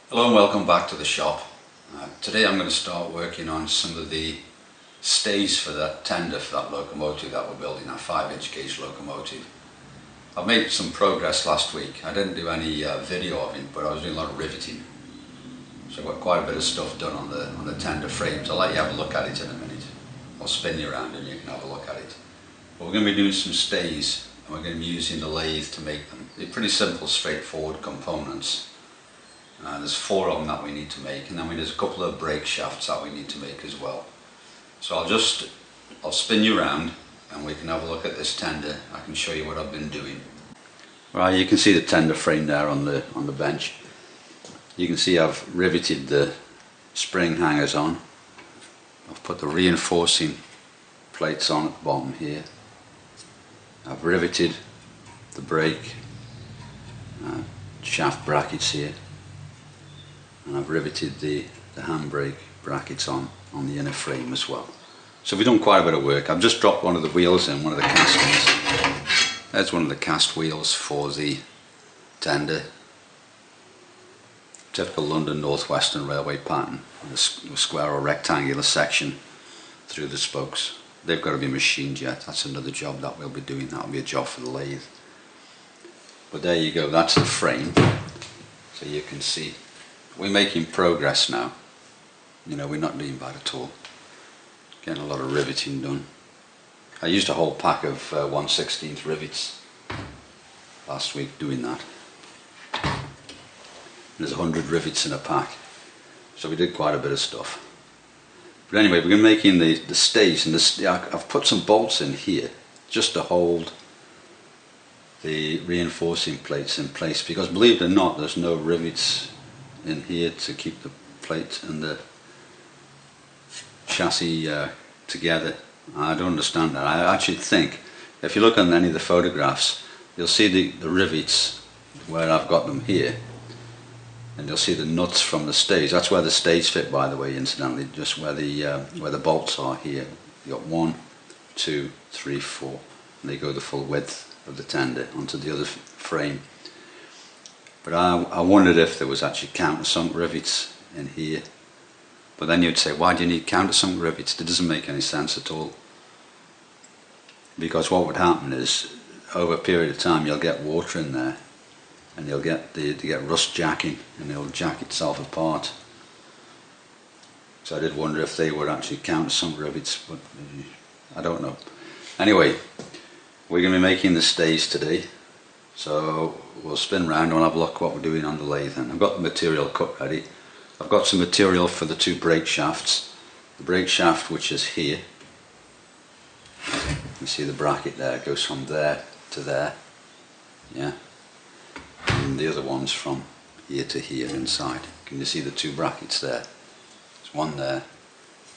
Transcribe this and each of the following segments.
Hello and welcome back to the shop. Today I'm going to start working on some of the stays for that tender for that locomotive that we're building, that 5-inch gauge locomotive. I've made some progress last week. I didn't do any video of it, but I was doing a lot of riveting. So I've got quite a bit of stuff done on the tender frames. I'll let you have a look at it in a minute. I'll spin you around and you can have a look at it. But we're going to be doing some stays and we're going to be using the lathe to make them. They're pretty simple, straightforward components. There's 4 of them that we need to make, and then there's a couple of brake shafts that we need to make as well. So I'll spin you around and we can have a look at this tender. I can show you what I've been doing. Right, you can see the tender frame there on the bench. You can see I've riveted the spring hangers on. I've put the reinforcing plates on at the bottom here. I've riveted the brake shaft brackets here. And I've riveted the handbrake brackets on the inner frame as well. So we've done quite a bit of work. I've just dropped one of the wheels in, one of the castings. There's one of the cast wheels for the tender. Typical London North Western Railway pattern, with a square or rectangular section through the spokes. They've got to be machined yet. That's another job that we'll be doing. That'll be a job for the lathe. But there you go, that's the frame. So you can see we're making progress now. You know, we're not doing bad at all. Getting a lot of riveting done. I used a whole pack of 1/16 rivets last week doing that. There's 100 rivets in a pack. So we did quite a bit of stuff. But anyway, we're making the stays, and I've put some bolts in here just to hold the reinforcing plates in place, because believe it or not, there's no rivets in here to keep the plate and the chassis together. I don't understand that. I actually think if you look on any of the photographs, you'll see the rivets where I've got them here, and you'll see the nuts from the stays. That's where the stays fit, by the way, incidentally, just where the bolts are here. You've got 1, 2, 3, 4, and they go the full width of the tender onto the other frame. But I wondered if there was actually countersunk rivets in here. But then you'd say, why do you need countersunk rivets? It doesn't make any sense at all. Because what would happen is, over a period of time, you'll get water in there, and you'll get rust jacking, and it'll jack itself apart. So I did wonder if they were actually countersunk rivets, but I don't know. Anyway, we're going to be making the stays today. So we'll spin round and we'll have a look what we're doing on the lathe. And I've got the material cut ready. I've got some material for the 2 brake shafts. The brake shaft, which is here. You see the bracket there, it goes from there to there. Yeah. And the other one's from here to here inside. Can you see the 2 brackets there? There's one there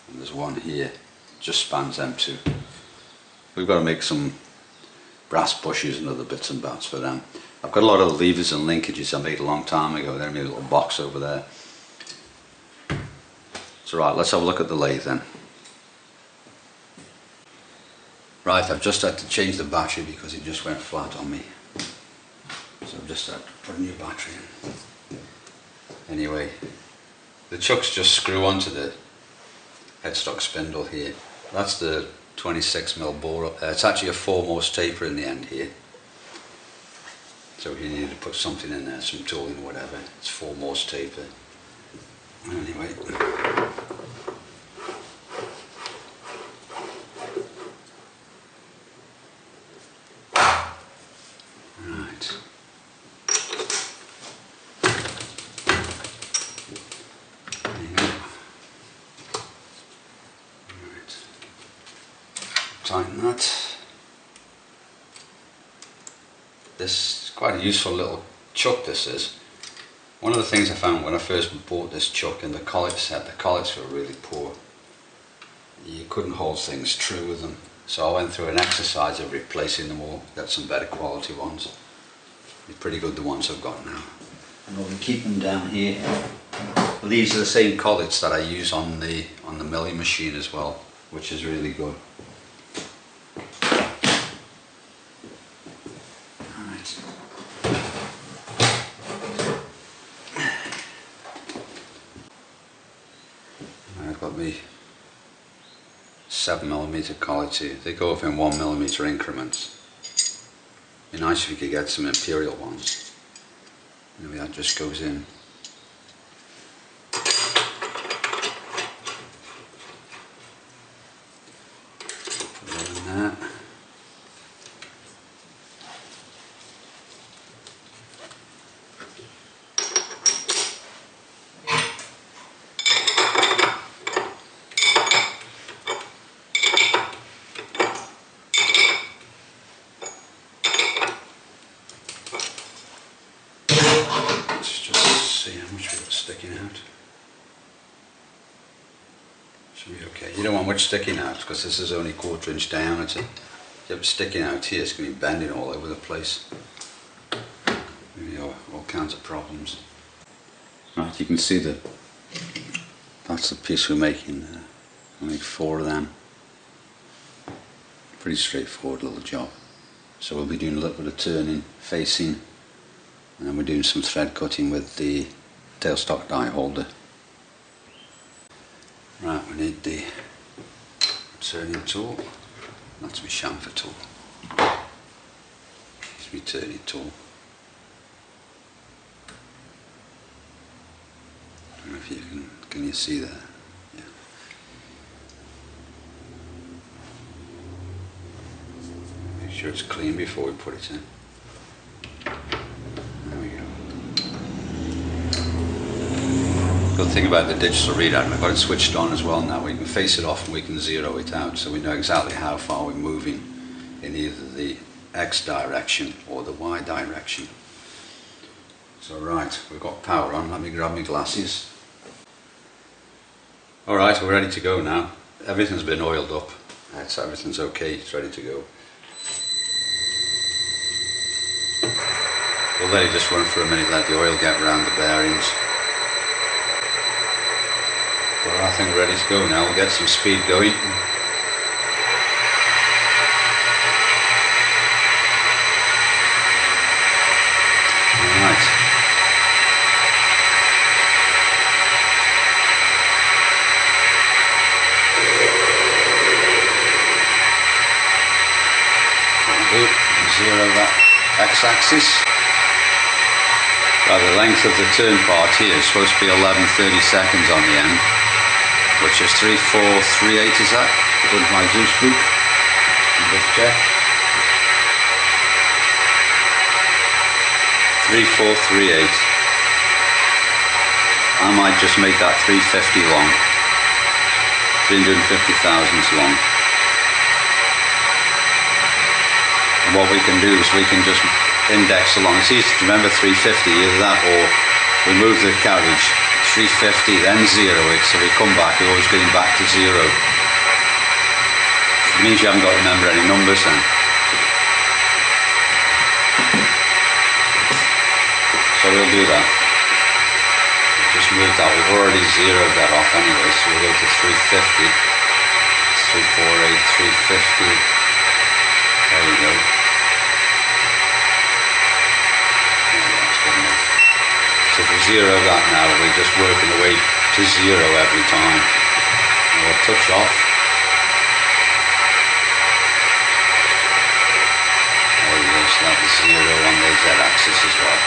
and there's one here. It just spans them 2. We've got to make some brass bushes and other bits and bats for them. I've got a lot of levers and linkages I made a long time ago. They're in a little box over there. So right, let's have a look at the lathe then. Right, I've just had to change the battery because it just went flat on me. So I've just had to put a new battery in. Anyway, the chucks just screw onto the headstock spindle here. That's the 26mm bore up there. It's actually a 4-Morse taper in the end here. So if you needed to put something in there, some tooling or whatever, it's 4-Morse taper. Anyway. Right. There you go. Right. Tighten that. This is quite a useful little chuck, this is. One of the things I found when I first bought this chuck in the collet set, the collets were really poor. You couldn't hold things true with them. So I went through an exercise of replacing them all, got some better quality ones. They're pretty good, the ones I've got now. And we'll keep them down here. But these are the same collets that I use on the milling machine as well, which is really good. I've got my 7mm collets here. They go off in 1mm increments. It'd be nice if you could get some imperial ones. Maybe that just goes in. Put it in there. Sticking out. Should be okay. You don't want much sticking out because this is only 1/4 inch diameter. If you have it sticking out here, it's going to be bending all over the place. All kinds of problems. Right, you can see that that's the piece we're making there. I make 4 of them. Pretty straightforward little job. So we'll be doing a little bit of turning, facing, and then we're doing some thread cutting with the tailstock die holder. Right, we need the turning tool. That's my chamfer tool. It's my turning tool. I don't know if you can you see there? Yeah. Make sure it's clean before we put it in. Good thing about the digital readout, I've got it switched on as well now. We can face it off and we can zero it out, so we know exactly how far we're moving in either the X direction or the Y direction. So right, we've got power on. Let me grab my glasses. Alright, we're ready to go now. Everything's been oiled up. Everything's okay, it's ready to go. We'll let it just run for a minute, let the oil get around the bearings. Well, I think we're ready to go now. We'll get some speed going. Alright. Zero that x-axis. The length of the turn part here is supposed to be 11:30 seconds on the end, which is 3438, is that? According to my Zeus book. Just check. 3438. I might just make that 350 long. 350 thousandths long. And what we can do is we can just index along. It's easy to remember 350, either that or we move the carriage 350 then zero it, so we come back, we're always getting back to zero. It means you haven't got to remember any numbers then. So we'll do that. Just move that, we've already zeroed that off anyway, so we'll go to 350. 348, 350. There you go. So if we zero that now, we're just working away to zero every time. And we'll touch off. There we go, so that was zero on the Z-axis as well.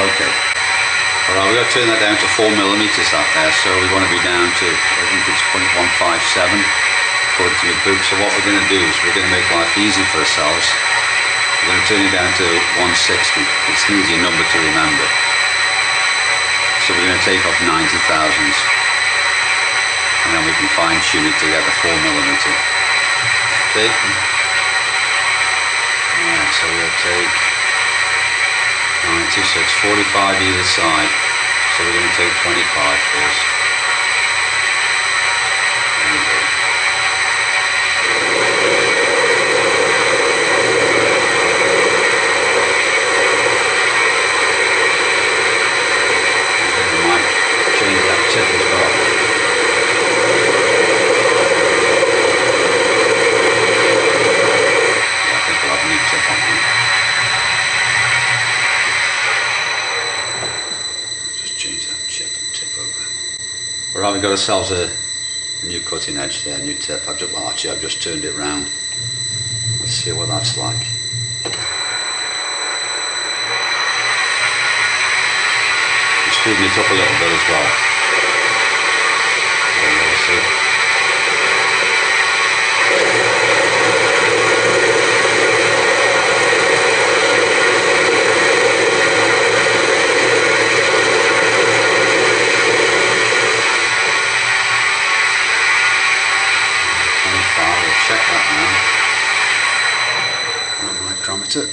Okay. Alright, we've got to turn that down to 4mm that there, so we want to be down to, I think it's 0.157 according to the book. So what we're going to do is we're going to make life easy for ourselves. We're going to turn it down to 160. It's an easier number to remember. So we're going to take off 90 thousandths, and then we can fine tune it to get the 4mm. Okay. Alright, so we'll take 90, so it's 45 either side. So we're going to take 25 first. There we go. Tip as well. Yeah, I think we'll have a new tip on here. Just change that chip and tip over. Right, we've got ourselves a new cutting edge there, new tip. I've just turned it round. Let's see what that's like. Speeding it up a little bit as well. We'll see. Check that now. That micrometer.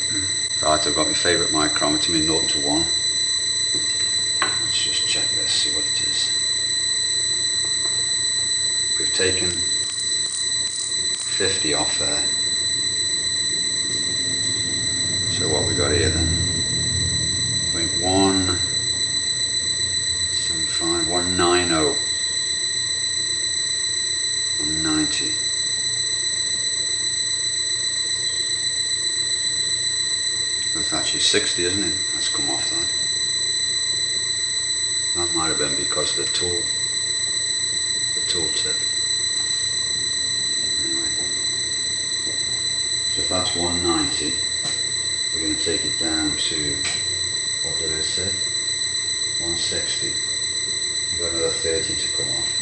Right, I've got my favourite micrometer, my 0 to 1. Let's just check this, see what it is. We've taken 50 off there. So what we got here then? 0.175, 190, 190. That's actually 60, isn't it? That's come off that. That might have been because of the tool tip. Anyway, so if that's 190, we're going to take it down to, what did I say? 160. We've got another 30 to come off.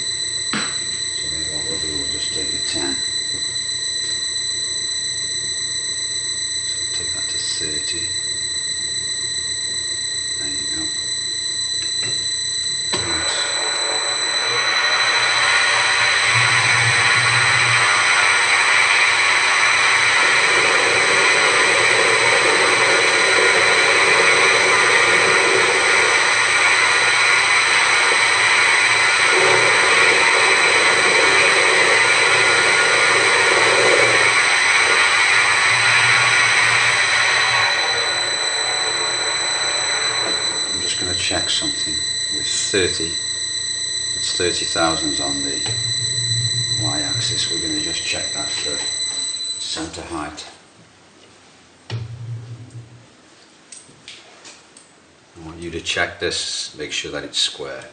So maybe what we'll do, we'll just take a 10. So we'll take that to 30. There you go. Check something with 30. It's 30 thousandths on the y-axis. We're going to just check that for center height. I want you to check this, make sure that it's square.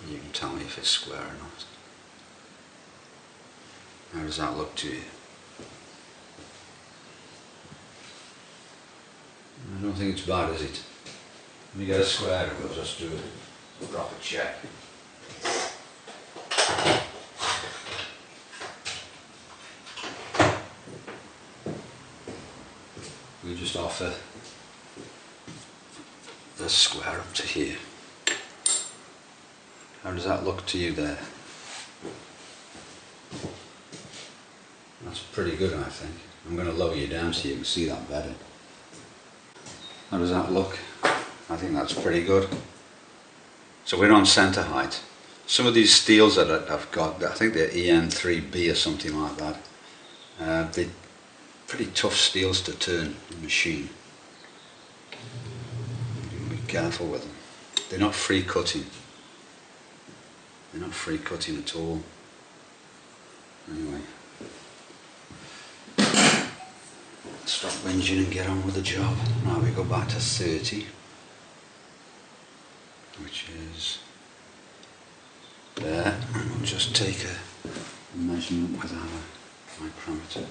You can tell me if it's square or not. How does that look to you? I don't think it's bad, is it? Let me get a square and we'll just do a proper check. We just offer the square up to here. How does that look to you there? That's pretty good, I think. I'm going to lower you down so you can see that better. How does that look? I think that's pretty good. So we're on center height. Some of these steels that I've got, I think they're EN3B or something like that. They're pretty tough steels to turn in the machine. Be careful with them. They're not free cutting. They're not free cutting at all. Anyway. Stop whinging and get on with the job. Now we go back to 30, which is there, and we'll just take a measurement with our micrometer.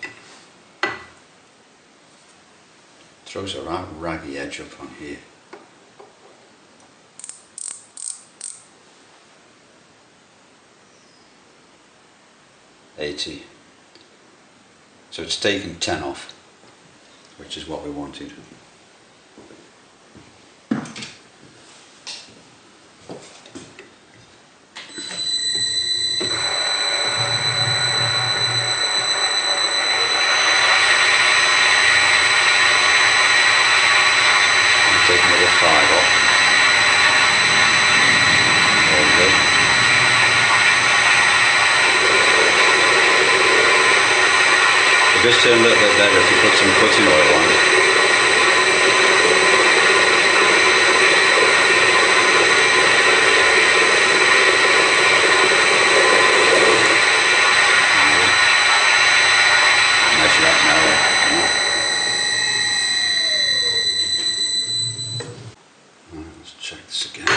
Throws a raggy edge up on here. $80. So it's taken 10 off, which is what we wanted. Take another 5 off. There we go. It does turn a little bit better if you put some cutting oil on it. Measure that now. Let's check this again.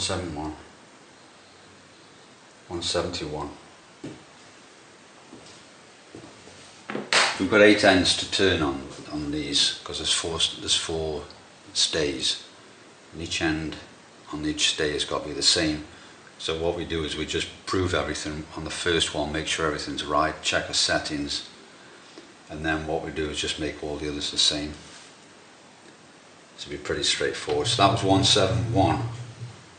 171, 171. We've got 8 ends to turn on these because there's four stays, and each end on each stay has got to be the same. So what we do is we just prove everything on the first one, make sure everything's right, check the settings, and then what we do is just make all the others the same. So it'll be pretty straightforward. So that was 171.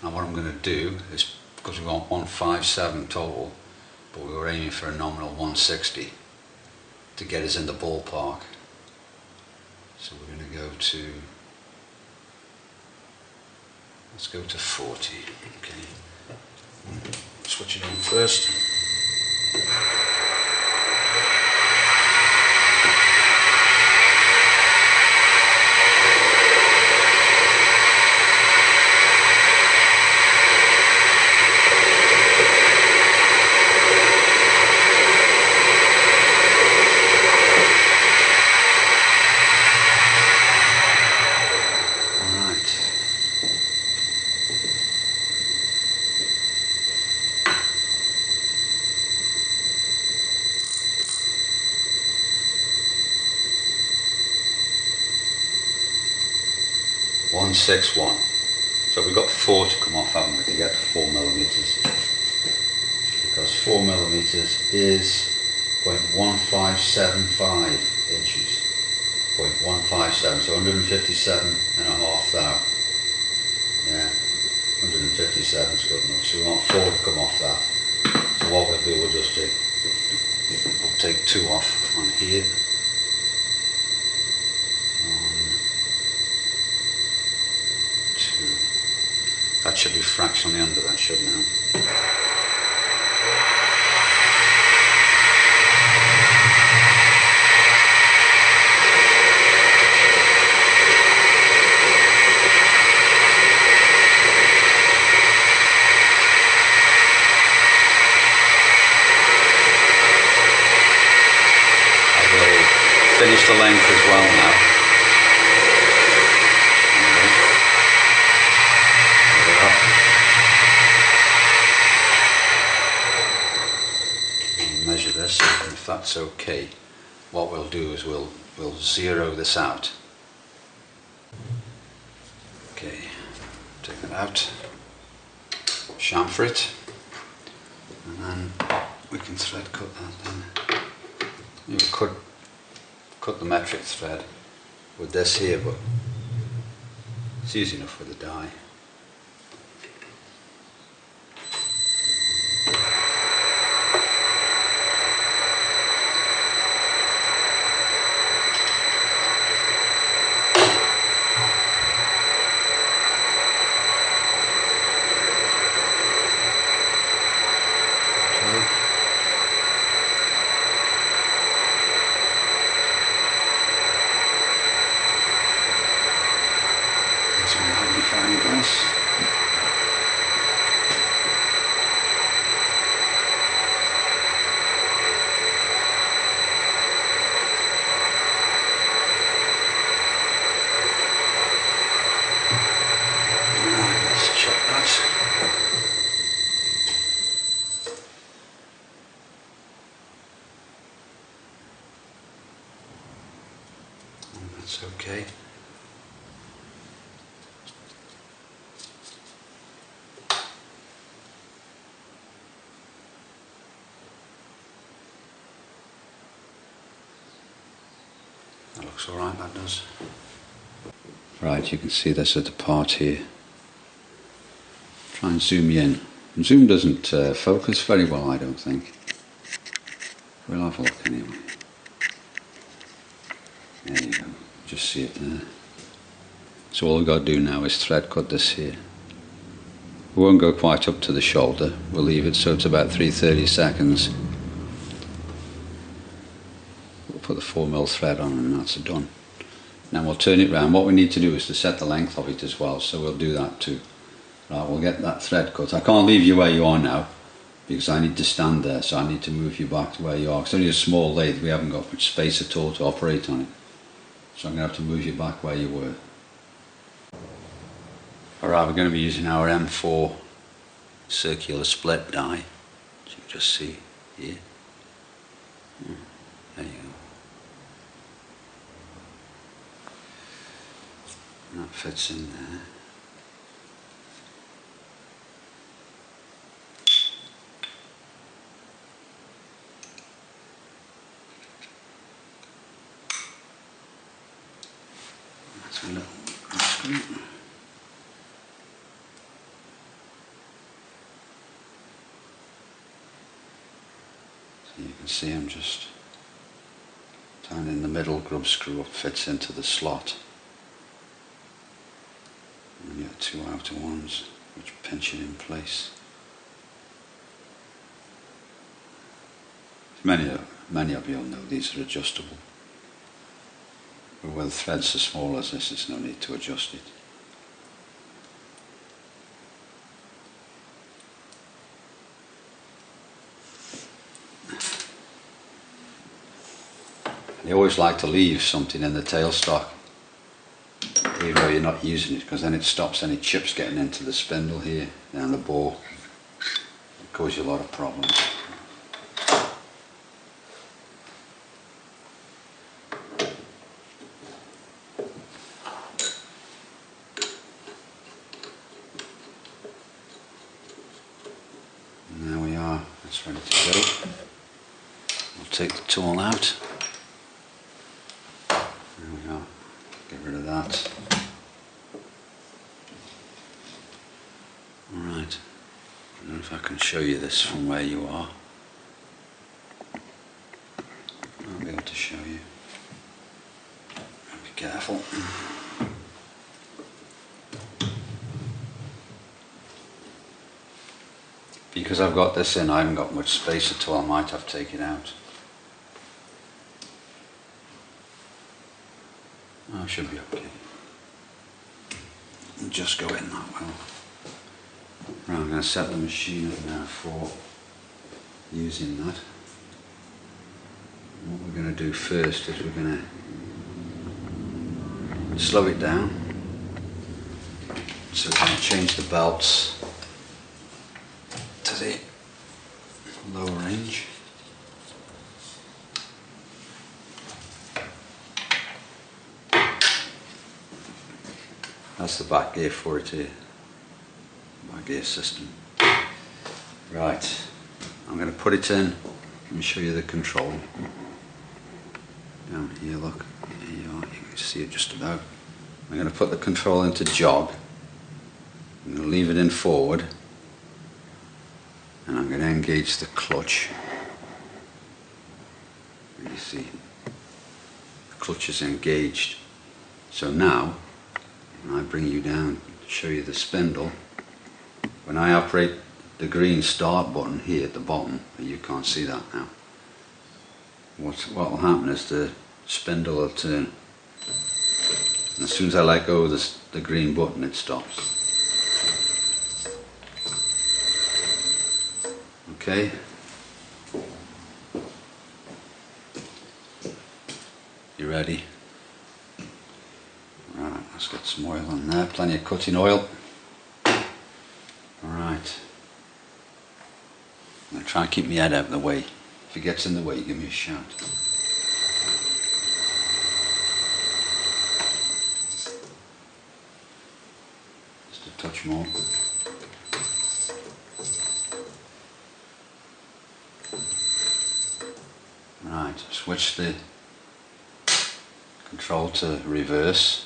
Now what I'm going to do is, because we want 157 total, but we were aiming for a nominal 160 to get us in the ballpark. So we're going to go to, let's go to 40. Okay, switch it on first. One 161. So we've got 4 to come off, haven't we, to get to 4 millimeters? Because 4 millimeters is 0.1575 inches. 0.157, so 157 and a half thou. Yeah, 157 is good enough. So we want 4 to come off that. So what we'll do, we'll take 2 off on here. That should be fractionally under that, shouldn't it? I will finish the length as well now. Measure this, and if that's okay, what we'll do is we'll zero this out. Okay, take it out, chamfer it, and then we can thread cut that then. You could cut the metric thread with this here, but it's easy enough with the die. That's okay. That looks alright, that does. Right, you can see this at the part here. Try and zoom you in. And zoom doesn't focus very well, I don't think. We'll have a look anyway. There you go, just see it there. So all we've got to do now is thread cut this here. We won't go quite up to the shoulder, we'll leave it so it's about 3/30 seconds. We'll put the 4mm thread on and that's done. Now we'll turn it round. What we need to do is to set the length of it as well, so we'll do that too. Right, we'll get that thread cut. I can't leave you where you are now because I need to stand there, so I need to move you back to where you are. It's only a small lathe, we haven't got much space at all to operate on it. So I'm going to have to move you back where you were. Alright, we're going to be using our M4 circular split die, as you can just see here. There you go. And that fits in there. That's a little screw. So you can see I'm just down in the middle, grub screw up fits into the slot. And you get two outer ones which pinch it in place. Many of you will know these are adjustable. But with threads so small as this, there's no need to adjust it. You always like to leave something in the tailstock, even though you're not using it, because then it stops any chips getting into the spindle here, down the bore. It causes you a lot of problems. And there we are, it's ready to go. We'll take the tool out. There we are, get rid of that. Alright, I don't know if I can show you this from where you are. I'll be able to show you. Be careful. Because I've got this in, I haven't got much space at all, I might have to take it out. Oh, should be okay. It'll just go in that well. Right, I'm going to set the machine up now for using that. And what we're going to do first is we're going to slow it down. So we're going to change the belts to the low range. That's the back gear for it here, back gear system. Right, I'm going to put it in and show you the control. Down here, look, here you are, you can see it just about. I'm going to put the control into jog. I'm going to leave it in forward. And I'm going to engage the clutch. You see, the clutch is engaged. So now, when I bring you down to show you the spindle, when I operate the green start button here at the bottom, you can't see that now. What will happen is the spindle will turn. And as soon as I let go of the green button, it stops. Okay. You ready? Right, let's get some oil on there. Plenty of cutting oil. Alright. I'm going to try and keep my head out of the way. If it gets in the way, give me a shout. Just a touch more. Right, switch the control to reverse.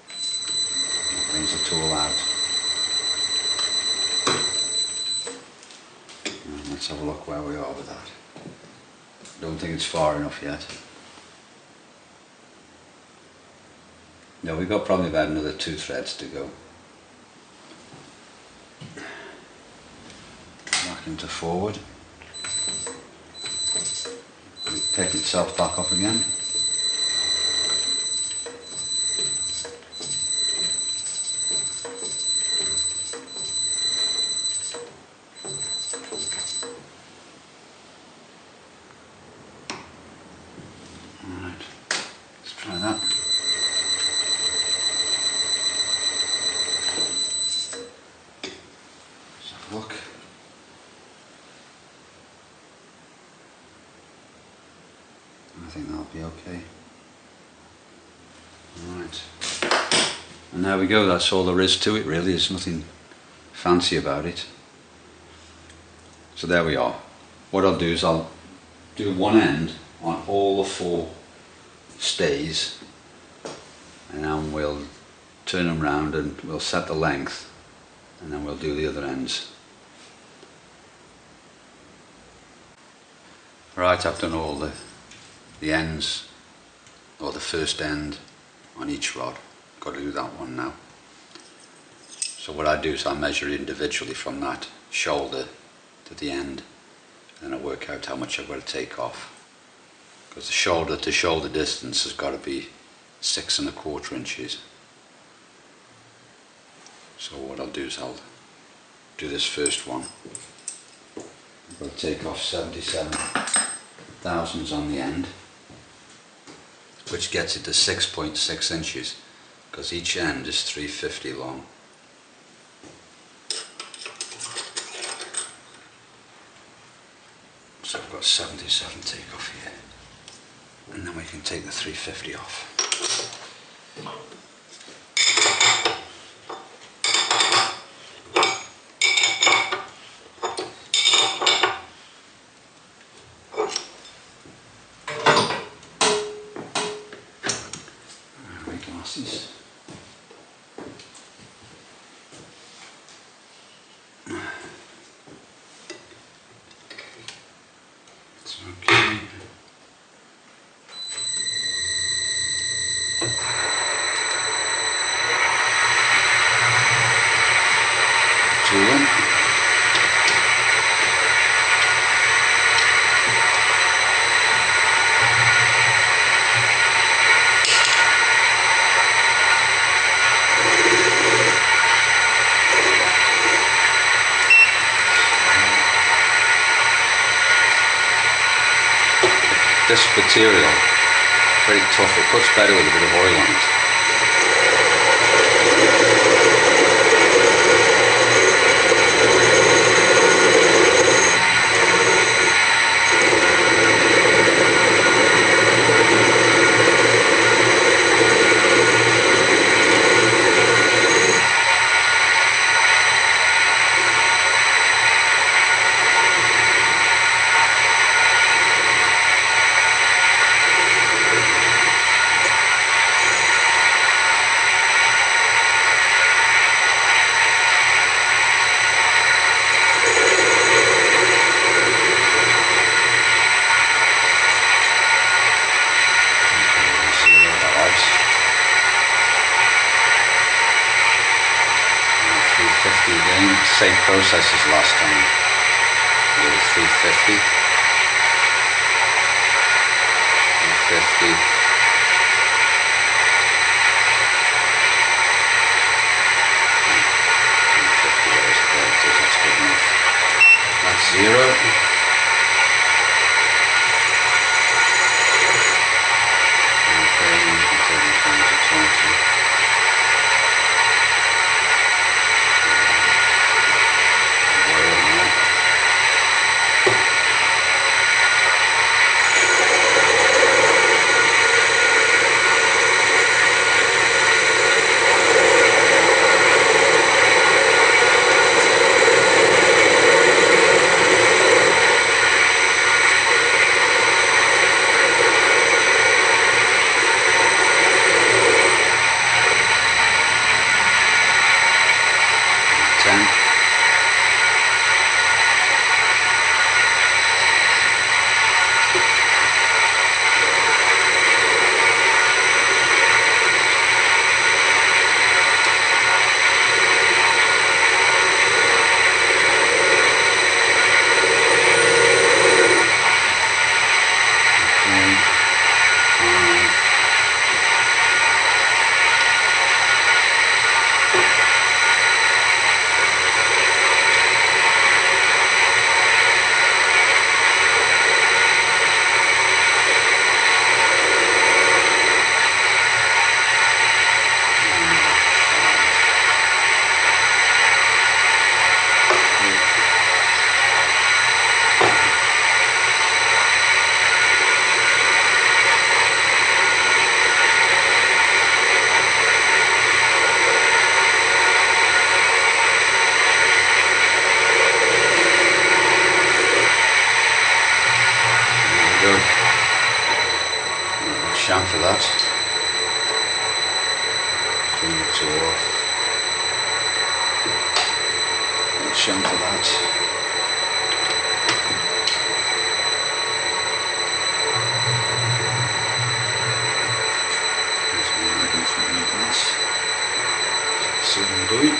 That brings the tool out. And let's have a look where we are with that. Don't think it's far enough yet. No, we've got probably about another 2 threads to go. Back into forward. Pick itself back up again. Alright, let's try that. I think that'll be okay. Alright. And there we go, that's all there is to it really, there's nothing fancy about it. So there we are. What I'll do is I'll do one end on all the 4 stays, and then we'll turn them round and we'll set the length, and then we'll do the other ends. Right, I've done all the ends, or the first end on each rod. Got to do that one now. So what I do is I measure individually from that shoulder to the end, and I work out how much I've got to take off, because the shoulder to shoulder distance has got to be 6 1/4 inches. So what I'll do is I'll do this first one. I've got to take off 77 thousandths on the end, which gets it to 6.6 inches, because each end is 350 long. So I've got 77 take off here, and then we can take the 350 off. My glasses. It's okay. Tooling. This material, very tough, it cuts better with a bit of oil on it. Same process as last time. Go to 350. 350. 350, that's good enough. That's 0. Okay, you can take it down to 20. go. Chamfer that. Clean the tool off. Chamfer that. There's my ribbon from the glass. See what I'm doing.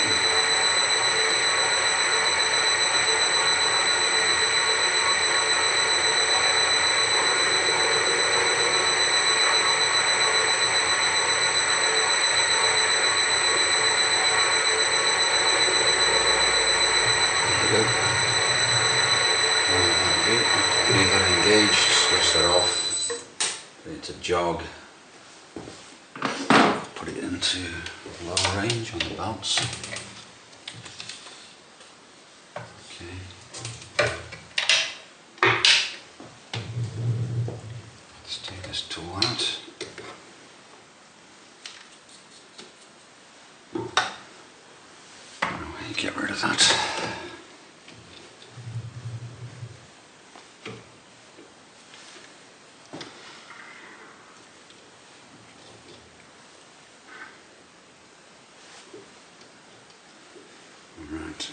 Leave that engaged, switch that off, put it to jog, put it into lower range on the bounce. Okay. Let's take this tool out. Anyway, get rid of that. Right.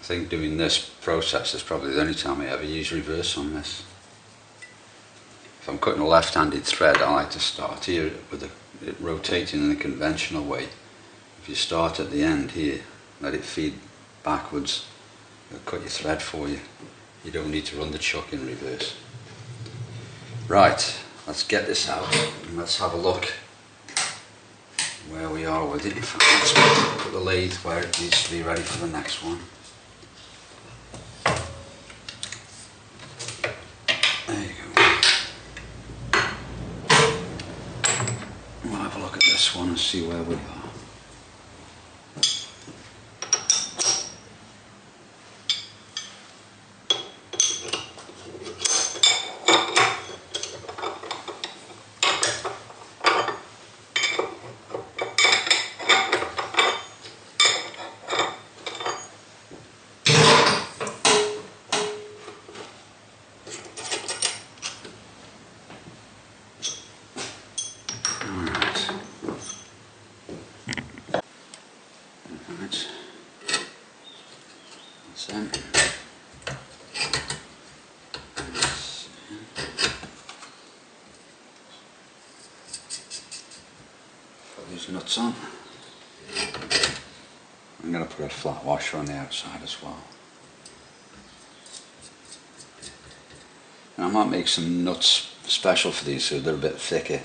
I think doing this process is probably the only time I ever use reverse on this. If I'm cutting a left-handed thread, I like to start here with it rotating in the conventional way. If you start at the end here, let it feed backwards, it'll cut your thread for you. You don't need to run the chuck in reverse. Right, let's get this out and let's have a look where we are with it. In fact, let's put the lathe where it needs to be ready for the next one. There you go. We'll have a look at this one and see where we are. Put these nuts on. I'm going to put a flat washer on the outside as well. And I might make some nuts special for these so they're a bit thicker.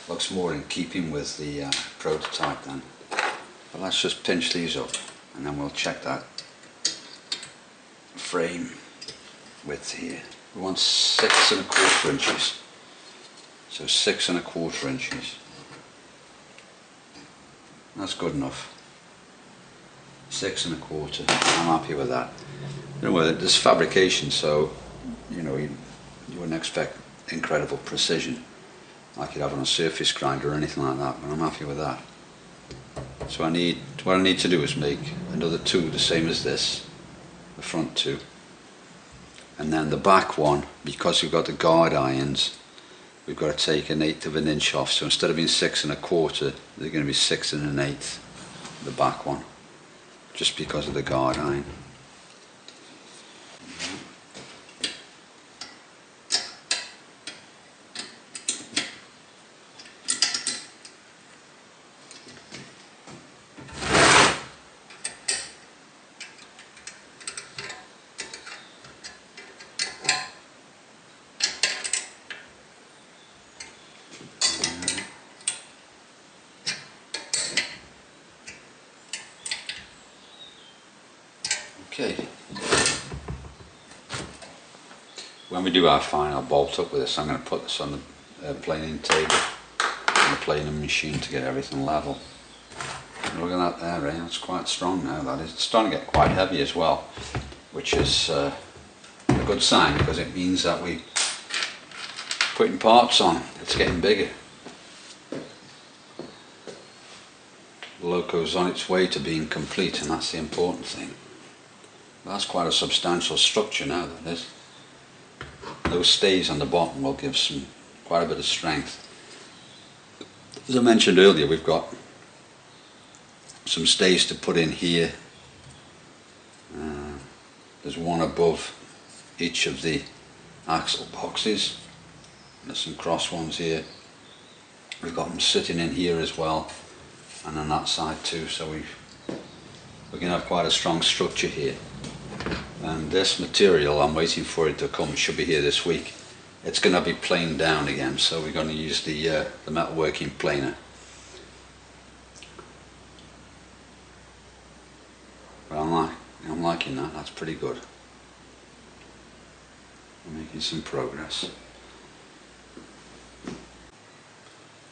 Looks more in keeping with the prototype then. But let's just pinch these up and then we'll check that frame width here. We want 6 1/4 inches. So 6 1/4 inches. That's good enough. 6 1/4. I'm happy with that. You know, there's fabrication, so you know you wouldn't expect incredible precision like you'd have on a surface grinder or anything like that, but I'm happy with that. So what I need to do is make another 2 the same as this, the front 2, and then the back one, because we've got the guard irons, we've got to take 1/8 of an inch off. So instead of being 6 1/4, they're going to be 6 1/8, the back one, just because of the guard iron. Okay. When we do our final bolt up with this, I'm going to put this on the planing table, on the planing machine to get everything level. Look at that there, eh? That's quite strong now, that is. It's starting to get quite heavy as well, which is a good sign, because it means that we're putting parts on. It's getting bigger. The loco's on its way to being complete, and that's the important thing. That's quite a substantial structure now, that is. Those stays on the bottom will give quite a bit of strength. As I mentioned earlier, we've got some stays to put in here. There's one above each of the axle boxes. There's some cross ones here. We've got them sitting in here as well, and on that side too, so we're going to have quite a strong structure here. And this material, I'm waiting for it to come, it should be here this week. It's going to be planed down again, so we're going to use the metalworking planer. But I'm liking that, that's pretty good. We're making some progress.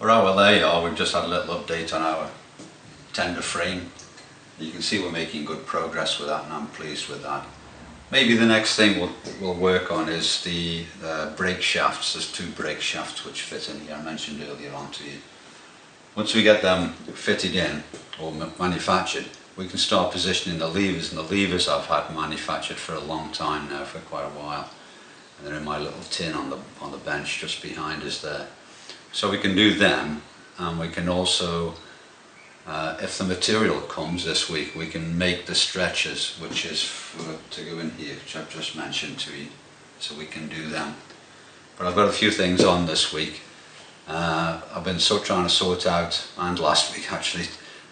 Alright, well there you are, we've just had a little update on our tender frame. You can see we're making good progress with that, and I'm pleased with that. Maybe the next thing we'll work on is the brake shafts. There's 2 brake shafts which fit in here, I mentioned earlier on to you. Once we get them fitted in, or manufactured, we can start positioning the levers, and the levers I've had manufactured for a long time now, for quite a while. And they're in my little tin on the bench just behind us there. So we can do them, and we can also, if the material comes this week, we can make the stretchers, which is to go in here, which I've just mentioned to you, so we can do them. But I've got a few things on this week. I've been trying to sort out, and last week actually,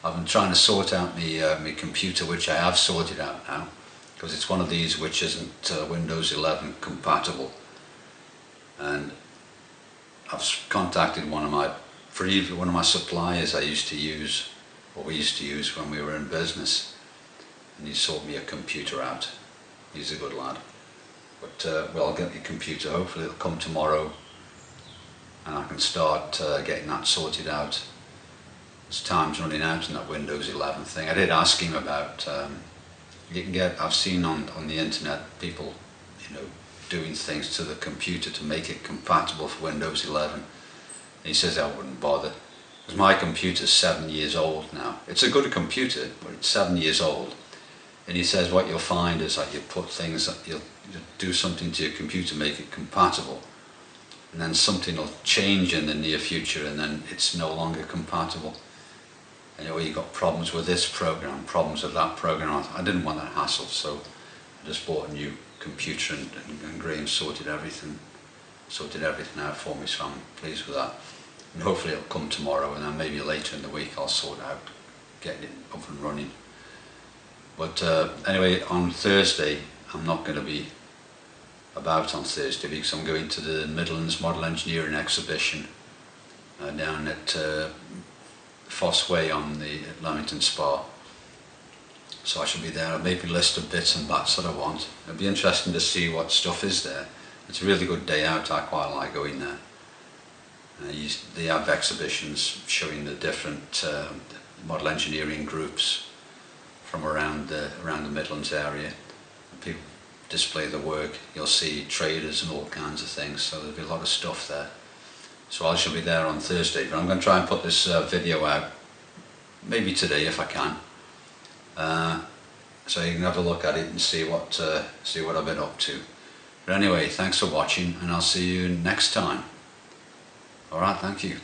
I've been trying to sort out my computer, which I have sorted out now, because it's one of these which isn't Windows 11 compatible. And I've contacted one of my suppliers I used to use, or we used to use when we were in business, and he sorted me a computer out. He's a good lad. But well, I'll get the computer, hopefully it'll come tomorrow, and I can start getting that sorted out. As time's running out in that Windows 11 thing. I did ask him about, I've seen on the internet people, doing things to the computer to make it compatible for Windows 11. And he says I wouldn't bother, because my computer's 7 years old now. It's a good computer, but it's 7 years old. And he says what you'll find is that you put things, you'll do something to your computer, make it compatible, and then something will change in the near future, and then it's no longer compatible. You've got problems with this program, problems with that program. I didn't want that hassle, so I just bought a new computer, and Graham sorted everything out for me, so I'm pleased with that. And hopefully it'll come tomorrow, and then maybe later in the week I'll sort out getting it up and running. But anyway, on Thursday, I'm not going to be about on Thursday, because I'm going to the Midlands Model Engineering Exhibition down at Foss Way on the Leamington Spa. So I shall be there. I'll maybe list of bits and bats that I want. It'll be interesting to see what stuff is there. It's a really good day out, I quite like going there. They have exhibitions showing the different model engineering groups from around the Midlands area. People display their work. You'll see traders and all kinds of things, so there'll be a lot of stuff there. So I shall be there on Thursday, but I'm going to try and put this video out maybe today if I can, so you can have a look at it and see what I've been up to. But anyway, thanks for watching, and I'll see you next time. Alright, thank you.